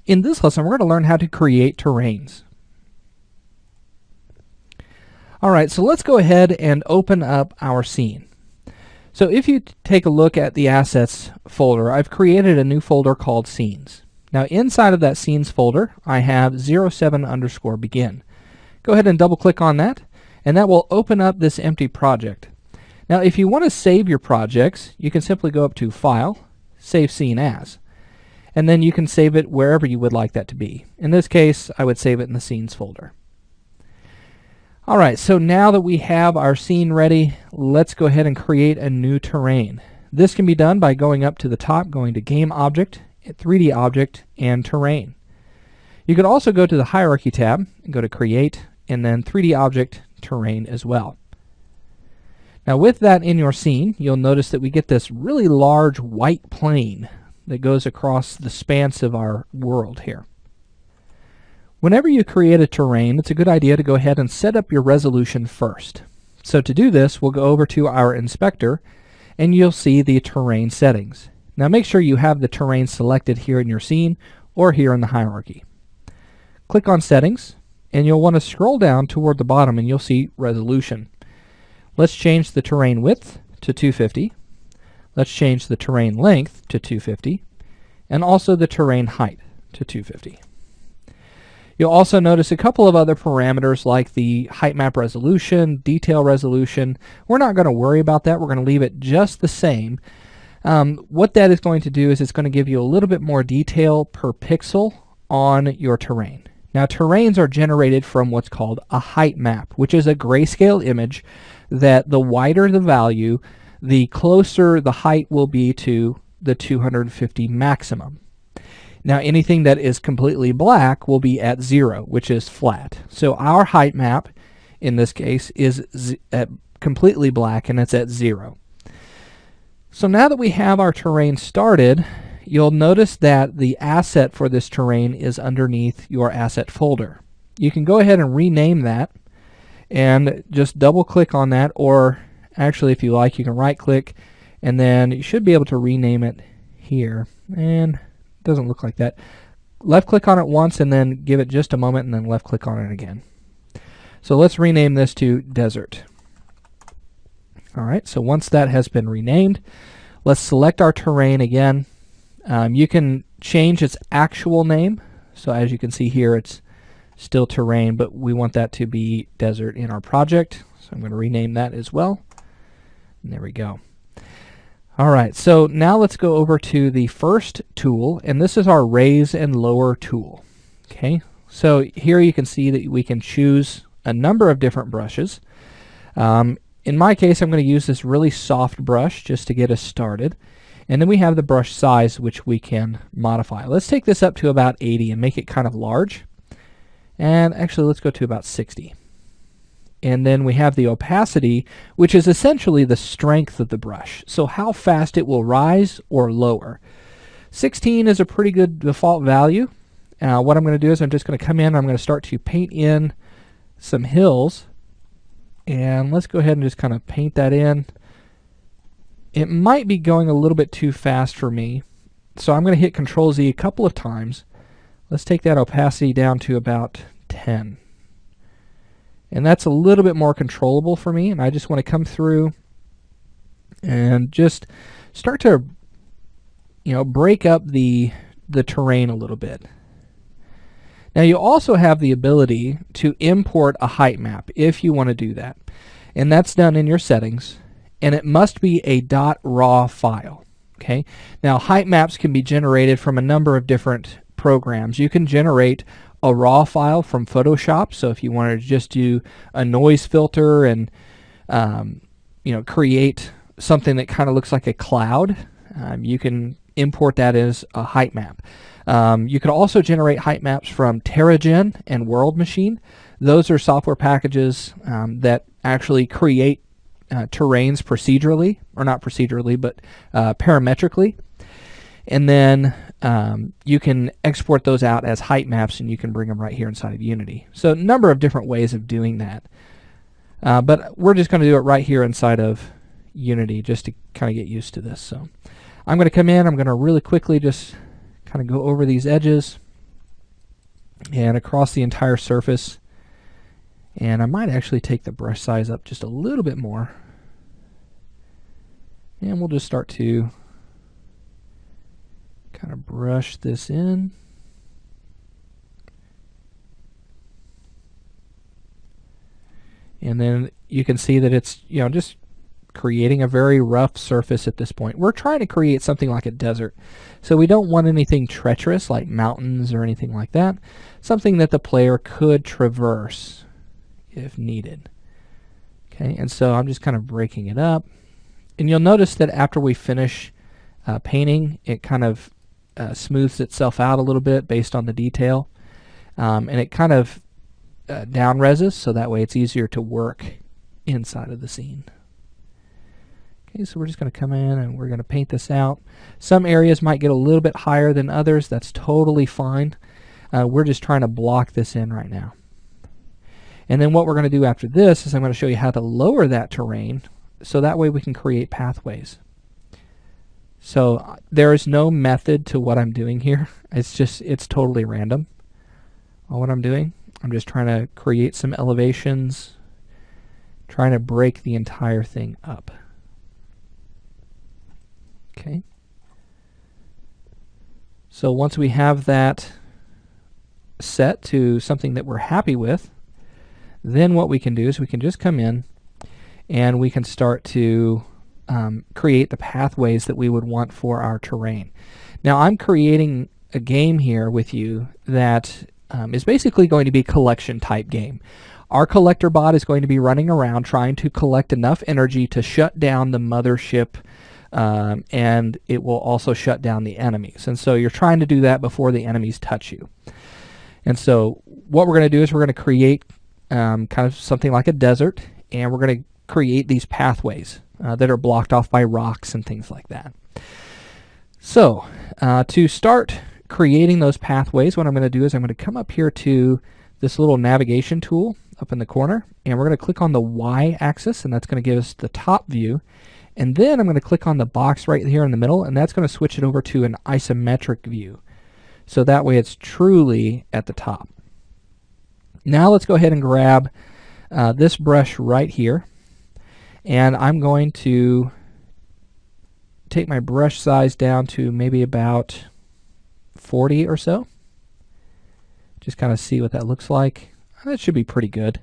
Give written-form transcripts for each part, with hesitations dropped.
In this lesson, we're going to learn how to create terrains. Alright, so let's go ahead and open up our scene. So if you take a look at the Assets folder, I've created a new folder called Scenes. Now inside of that Scenes folder, I have 07_begin. Go ahead and double click on that, and that will open up this empty project. Now if you want to save your projects, you can simply go up to File, Save Scene As. And then you can save it wherever you would like that to be. In this case, I would save it in the Scenes folder. Alright, so now that we have our scene ready, let's go ahead and create a new terrain. This can be done by going up to the top, going to Game Object, 3D Object, and Terrain. You could also go to the Hierarchy tab, and go to Create, and then 3D Object, Terrain as well. Now with that in your scene, you'll notice that we get this really large white plane that goes across the span of our world here. Whenever you create a terrain, it's a good idea to go ahead and set up your resolution first. So to do this, we'll go over to our inspector and you'll see the terrain settings. Now make sure you have the terrain selected here in your scene or here in the hierarchy. Click on settings and you'll want to scroll down toward the bottom and you'll see resolution. Let's change the terrain width to 250. Let's change the terrain length to 250 and also the terrain height to 250. You'll also notice a couple of other parameters like the height map resolution, detail resolution. We're not going to worry about that. We're going to leave it just the same. What that is going to do is it's going to give you a little bit more detail per pixel on your terrain. Now terrains are generated from what's called a height map, which is a grayscale image that the wider the value, the closer the height will be to the 250 maximum. Now anything that is completely black will be at 0, which is flat. So our height map in this case is completely black and it's at 0. So now that we have our terrain started, you'll notice that the asset for this terrain is underneath your asset folder. You can go ahead and rename that and just double click on that, or actually if you like you can right click and then you should be able to rename it here, and it doesn't look like that. Left click on it once and then give it just a moment and then left click on it again. So let's rename this to Desert. Alright, so once that has been renamed, let's select our terrain again. You can change its actual name, so as you can see here it's still terrain, but we want that to be desert in our project, so I'm going to rename that as well. And there we go. Alright, so now let's go over to the first tool, and this is our raise and lower tool. Okay, so here you can see that we can choose a number of different brushes. In my case, I'm going to use this really soft brush just to get us started. And then we have the brush size, which we can modify. Let's take this up to about 80 and make it kind of large. And actually, let's go to about 60. And then we have the opacity, which is essentially the strength of the brush. So how fast it will rise or lower. 16 is a pretty good default value. What I'm going to do is I'm just going to come in, I'm going to start to paint in some hills. And let's go ahead and just kind of paint that in. It might be going a little bit too fast for me, so I'm going to hit Control Z a couple of times. Let's take that opacity down to about 10. And that's a little bit more controllable for me, and I just want to come through and just start to break up the terrain a little bit. Now you also have the ability to import a height map if you want to do that, and that's done in your settings, and it must be a .raw file. Okay, now height maps can be generated from a number of different programs. You can generate a raw file from Photoshop, so if you wanted to just do a noise filter and create something that kind of looks like a cloud, you can import that as a height map. You could also generate height maps from TerraGen and World Machine. Those are software packages that actually create terrains procedurally, or not procedurally, but parametrically. And then you can export those out as height maps and you can bring them right here inside of Unity. So a number of different ways of doing that. But we're just going to do it right here inside of Unity just to kind of get used to this. So I'm going to come in, I'm going to really quickly just kind of go over these edges. and across the entire surface. And I might actually take the brush size up just a little bit more. And we'll just start to kind of brush this in. And then you can see that it's, just creating a very rough surface at this point. We're trying to create something like a desert. So we don't want anything treacherous like mountains or anything like that. Something that the player could traverse if needed. Okay, and so I'm just kind of breaking it up. And you'll notice that after we finish painting, it kind of smooths itself out a little bit based on the detail. And it kind of down reses, so that way it's easier to work inside of the scene. Okay, so we're just going to come in and we're going to paint this out. Some areas might get a little bit higher than others. That's totally fine. We're just trying to block this in right now. And then what we're going to do after this is I'm going to show you how to lower that terrain, so that way we can create pathways. So there is no method to what I'm doing here. It's totally random on what I'm doing. I'm just trying to create some elevations, trying to break the entire thing up. Okay. So once we have that set to something that we're happy with, then what we can do is we can just come in and we can start to create the pathways that we would want for our terrain. Now I'm creating a game here with you that is basically going to be a collection type game. Our collector bot is going to be running around trying to collect enough energy to shut down the mothership, and it will also shut down the enemies. And so you're trying to do that before the enemies touch you. And so what we're going to do is we're going to create kind of something like a desert, and we're going to create these pathways that are blocked off by rocks and things like that. So to start creating those pathways, what I'm going to do is I'm going to come up here to this little navigation tool up in the corner, and we're going to click on the Y axis, and that's going to give us the top view. And then I'm going to click on the box right here in the middle, and that's going to switch it over to an isometric view. So that way it's truly at the top. Now let's go ahead and grab this brush right here, and I'm going to take my brush size down to maybe about 40 or so. Just kind of see what that looks like. That should be pretty good.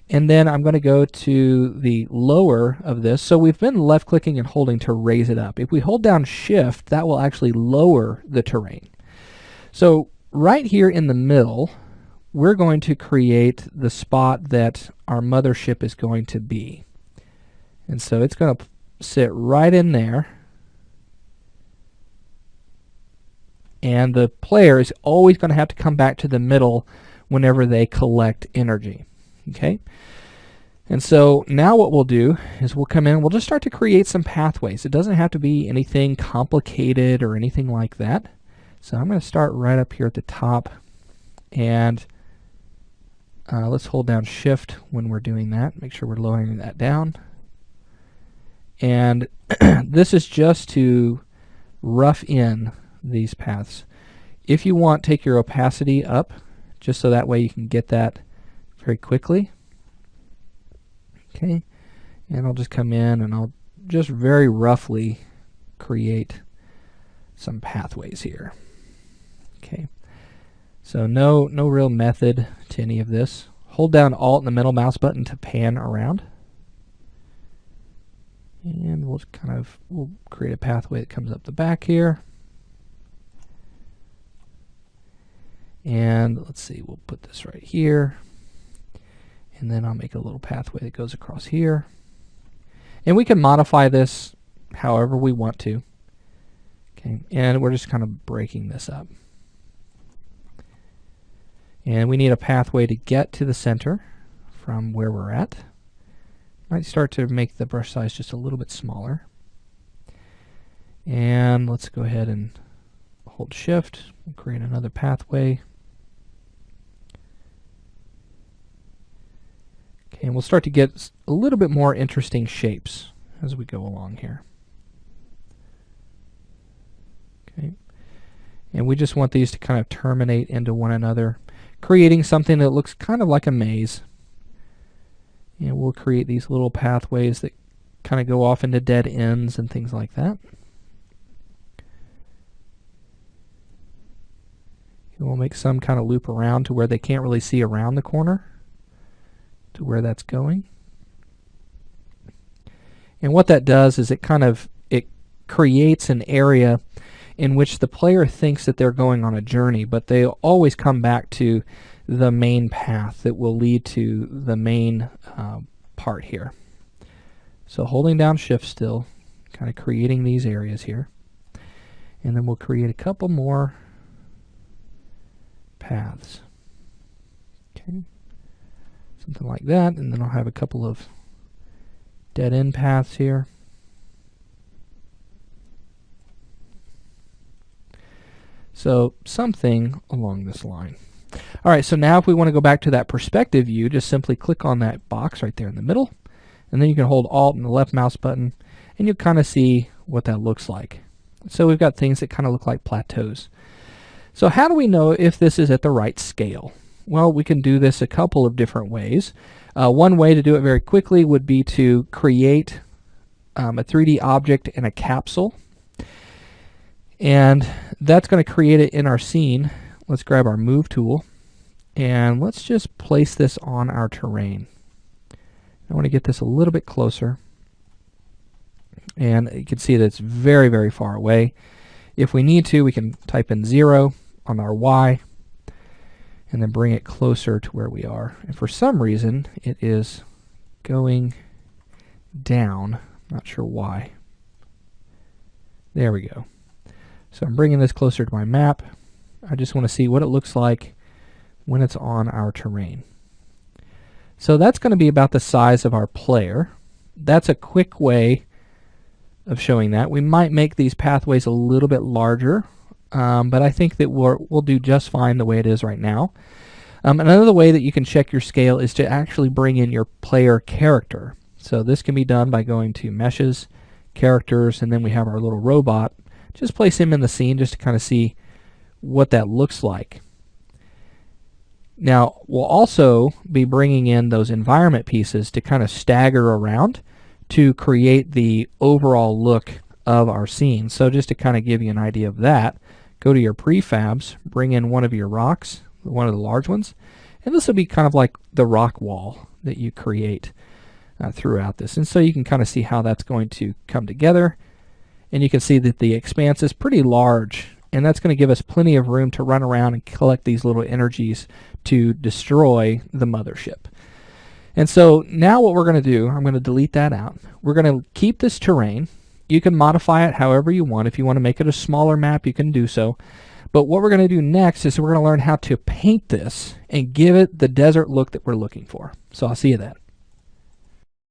And then I'm going to go to the lower of this. So we've been left clicking and holding to raise it up. If we hold down shift, that will actually lower the terrain. So right here in the middle, we're going to create the spot that our mothership is going to be. And so it's going to sit right in there. And the player is always going to have to come back to the middle whenever they collect energy. Okay? And so now what we'll do is we'll come in and we'll just start to create some pathways. It doesn't have to be anything complicated or anything like that. So I'm going to start right up here at the top, and let's hold down shift when we're doing that. Make sure we're lowering that down. And this is just to rough in these paths. If you want, take your opacity up, just so that way you can get that very quickly. Okay, and I'll just come in and I'll just very roughly create some pathways here. Okay, so no real method to any of this. Hold down Alt and the middle mouse button to pan around, and we'll create a pathway that comes up the back here. And let's see, we'll put this right here, and then I'll make a little pathway that goes across here. And we can modify this however we want to. Okay, and we're just kind of breaking this up. And we need a pathway to get to the center from where we're at. Might start to make the brush size just a little bit smaller. And let's go ahead and hold shift and create another pathway. Okay, and we'll start to get a little bit more interesting shapes as we go along here. Okay, and we just want these to kind of terminate into one another. creating something that looks kind of like a maze. And we'll create these little pathways that kind of go off into dead ends and things like that. And we'll make some kind of loop around to where they can't really see around the corner to where that's going. And what that does is it creates an area in which the player thinks that they're going on a journey, but they always come back to the main path that will lead to the main part here. So holding down Shift still, kind of creating these areas here. And then we'll create a couple more paths. Okay, something like that, and then I'll have a couple of dead end paths here. So something along this line. All right, so now if we want to go back to that perspective view, just simply click on that box right there in the middle, and then you can hold Alt and the left mouse button, and you'll kind of see what that looks like. So we've got things that kind of look like plateaus. So how do we know if this is at the right scale? Well, we can do this a couple of different ways. One way to do it very quickly would be to create a 3D object in a capsule. And that's going to create it in our scene. Let's grab our Move tool, and let's just place this on our terrain. I want to get this a little bit closer. And you can see that it's very, very far away. If we need to, we can type in 0 on our Y, and then bring it closer to where we are. And for some reason, it is going down. Not sure why. There we go. So I'm bringing this closer to my map. I just want to see what it looks like when it's on our terrain. So that's going to be about the size of our player. That's a quick way of showing that. We might make these pathways a little bit larger, but I think that we'll do just fine the way it is right now. Another way that you can check your scale is to actually bring in your player character. So this can be done by going to Meshes, Characters, and then we have our little robot. Just place him in the scene just to kind of see what that looks like. Now, we'll also be bringing in those environment pieces to kind of stagger around to create the overall look of our scene. So just to kind of give you an idea of that, go to your prefabs, bring in one of your rocks, one of the large ones, and this will be kind of like the rock wall that you create throughout this. And so you can kind of see how that's going to come together. And you can see that the expanse is pretty large, and that's going to give us plenty of room to run around and collect these little energies to destroy the mothership. And so now what we're going to do, I'm going to delete that out. We're going to keep this terrain. You can modify it however you want. If you want to make it a smaller map, you can do so. But what we're going to do next is we're going to learn how to paint this and give it the desert look that we're looking for. So I'll see you then.